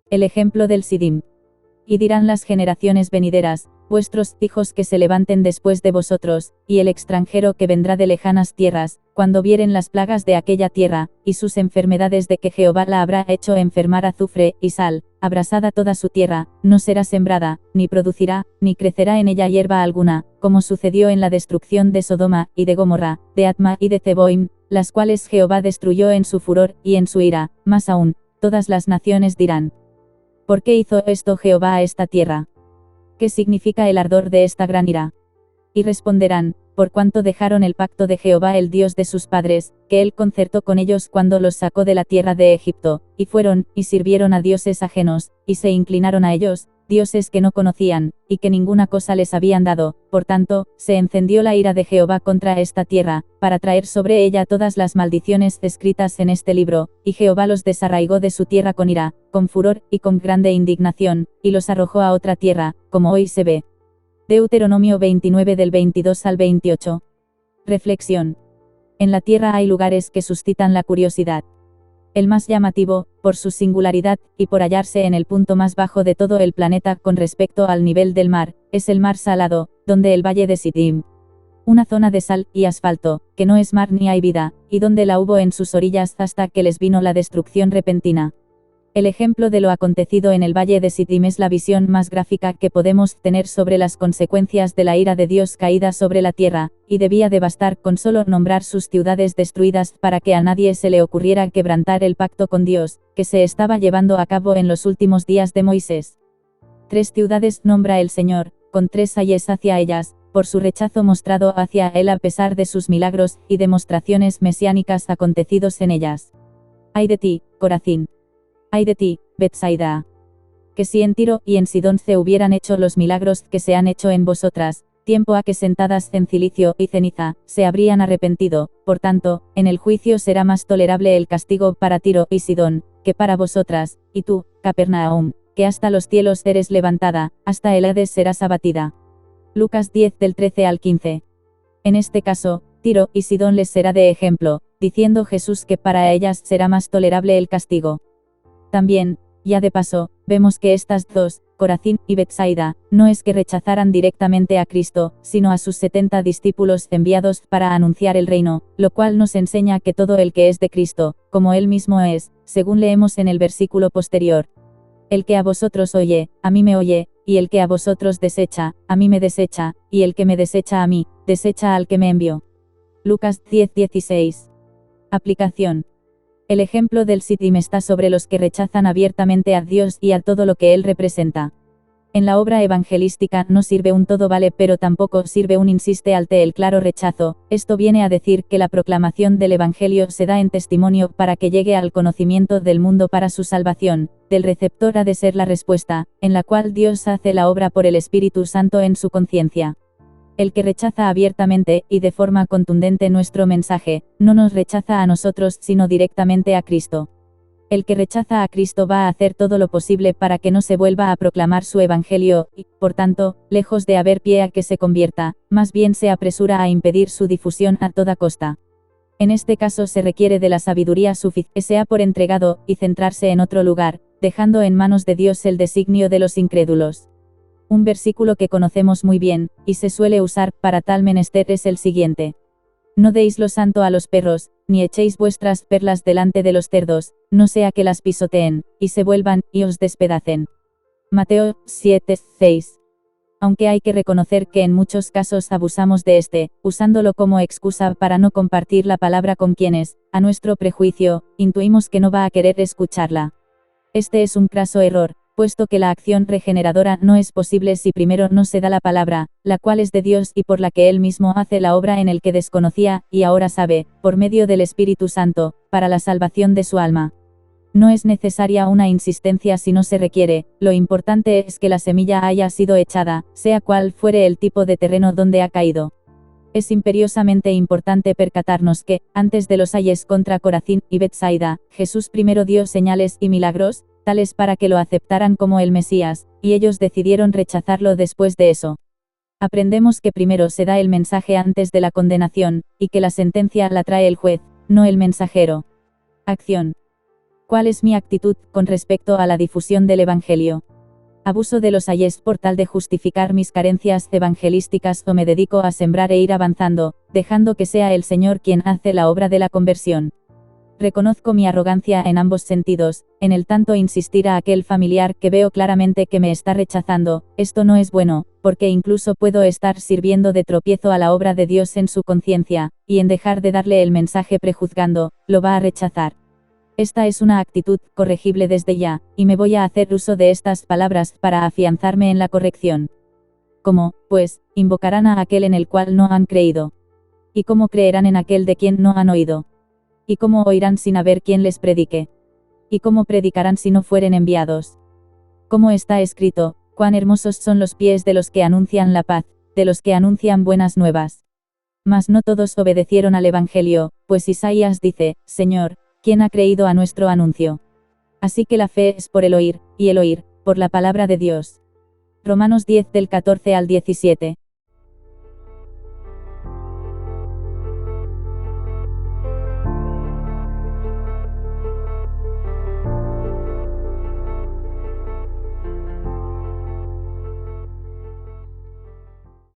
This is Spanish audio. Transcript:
El ejemplo del Sidim. Y dirán las generaciones venideras, vuestros hijos que se levanten después de vosotros, y el extranjero que vendrá de lejanas tierras, cuando vieren las plagas de aquella tierra, y sus enfermedades de que Jehová la habrá hecho enfermar azufre y sal, abrasada toda su tierra, no será sembrada, ni producirá, ni crecerá en ella hierba alguna, como sucedió en la destrucción de Sodoma, y de Gomorra, de Atma y de Zeboim, las cuales Jehová destruyó en su furor, y en su ira. Más aún, todas las naciones dirán: ¿por qué hizo esto Jehová a esta tierra? ¿Qué significa el ardor de esta gran ira? Y responderán: por cuanto dejaron el pacto de Jehová el Dios de sus padres, que él concertó con ellos cuando los sacó de la tierra de Egipto, y fueron, y sirvieron a dioses ajenos, y se inclinaron a ellos, dioses que no conocían, y que ninguna cosa les habían dado. Por tanto, se encendió la ira de Jehová contra esta tierra, para traer sobre ella todas las maldiciones escritas en este libro, y Jehová los desarraigó de su tierra con ira, con furor, y con grande indignación, y los arrojó a otra tierra, como hoy se ve. Deuteronomio 29 del 22 al 28. Reflexión. En la tierra hay lugares que suscitan la curiosidad. El más llamativo, por su singularidad, y por hallarse en el punto más bajo de todo el planeta con respecto al nivel del mar, es el mar Salado, donde el valle de Sidim. Una zona de sal y asfalto, que no es mar ni hay vida, y donde la hubo en sus orillas hasta que les vino la destrucción repentina. El ejemplo de lo acontecido en el valle de Sidim es la visión más gráfica que podemos tener sobre las consecuencias de la ira de Dios caída sobre la tierra, y debía de bastar con solo nombrar sus ciudades destruidas para que a nadie se le ocurriera quebrantar el pacto con Dios, que se estaba llevando a cabo en los últimos días de Moisés. 3 ciudades nombra el Señor, con 3 ayes hacia ellas, por su rechazo mostrado hacia él a pesar de sus milagros y demostraciones mesiánicas acontecidos en ellas. Ay de ti, Corazín. Ay de ti, Betsaida. Que si en Tiro y en Sidón se hubieran hecho los milagros que se han hecho en vosotras, tiempo a que sentadas en cilicio y ceniza, se habrían arrepentido. Por tanto, en el juicio será más tolerable el castigo para Tiro y Sidón, que para vosotras, y tú, Capernaum, que hasta los cielos eres levantada, hasta el Hades serás abatida. Lucas 10 del 13 al 15. En este caso, Tiro y Sidón les será de ejemplo, diciendo Jesús que para ellas será más tolerable el castigo. También, ya de paso, vemos que estas dos, Corazín y Betsaida, no es que rechazaran directamente a Cristo, sino a sus 70 discípulos enviados para anunciar el reino, lo cual nos enseña que todo el que es de Cristo, como él mismo es, según leemos en el versículo posterior. El que a vosotros oye, a mí me oye, y el que a vosotros desecha, a mí me desecha, y el que me desecha a mí, desecha al que me envió. Lucas 10:16. Aplicación. El ejemplo del Sidim está sobre los que rechazan abiertamente a Dios y a todo lo que él representa. En la obra evangelística no sirve un todo vale pero tampoco sirve un insiste ante el claro rechazo. Esto viene a decir que la proclamación del Evangelio se da en testimonio para que llegue al conocimiento del mundo para su salvación. Del receptor ha de ser la respuesta, en la cual Dios hace la obra por el Espíritu Santo en su conciencia. El que rechaza abiertamente y de forma contundente nuestro mensaje, no nos rechaza a nosotros sino directamente a Cristo. El que rechaza a Cristo va a hacer todo lo posible para que no se vuelva a proclamar su Evangelio, y, por tanto, lejos de haber pie a que se convierta, más bien se apresura a impedir su difusión a toda costa. En este caso se requiere de la sabiduría suficiente que sea por entregado, y centrarse en otro lugar, dejando en manos de Dios el designio de los incrédulos. Un versículo que conocemos muy bien, y se suele usar para tal menester es el siguiente. No deis lo santo a los perros, ni echéis vuestras perlas delante de los cerdos, no sea que las pisoteen, y se vuelvan, y os despedacen. Mateo 7:6. Aunque hay que reconocer que en muchos casos abusamos de usándolo como excusa para no compartir la palabra con quienes, a nuestro prejuicio, intuimos que no va a querer escucharla. Este es un craso error, puesto que la acción regeneradora no es posible si primero no se da la palabra, la cual es de Dios y por la que Él mismo hace la obra en el que desconocía, y ahora sabe, por medio del Espíritu Santo, para la salvación de su alma. No es necesaria una insistencia si no se requiere, lo importante es que la semilla haya sido echada, sea cual fuere el tipo de terreno donde ha caído. Es imperiosamente importante percatarnos que, antes de los ayes contra Corazín y Betsaida, Jesús primero dio señales y milagros, tales para que lo aceptaran como el Mesías, y ellos decidieron rechazarlo después de eso. Aprendemos que primero se da el mensaje antes de la condenación, y que la sentencia la trae el juez, no el mensajero. Acción. ¿Cuál es mi actitud con respecto a la difusión del Evangelio? ¿Abuso de los ayes por tal de justificar mis carencias evangelísticas o me dedico a sembrar e ir avanzando, dejando que sea el Señor quien hace la obra de la conversión? Reconozco mi arrogancia en ambos sentidos, en el tanto insistir a aquel familiar que veo claramente que me está rechazando, esto no es bueno, porque incluso puedo estar sirviendo de tropiezo a la obra de Dios en su conciencia, y en dejar de darle el mensaje prejuzgando, lo va a rechazar. Esta es una actitud corregible desde ya, y me voy a hacer uso de estas palabras para afianzarme en la corrección. ¿Cómo, pues, invocarán a aquel en el cual no han creído? ¿Y cómo creerán en aquel de quien no han oído? ¿Y cómo oirán sin haber quien les predique? ¿Y cómo predicarán si no fueren enviados? Como está escrito, cuán hermosos son los pies de los que anuncian la paz, de los que anuncian buenas nuevas. Mas no todos obedecieron al Evangelio, pues Isaías dice, Señor, ¿quién ha creído a nuestro anuncio? Así que la fe es por el oír, y el oír, por la palabra de Dios. Romanos 10 del 14 al 17.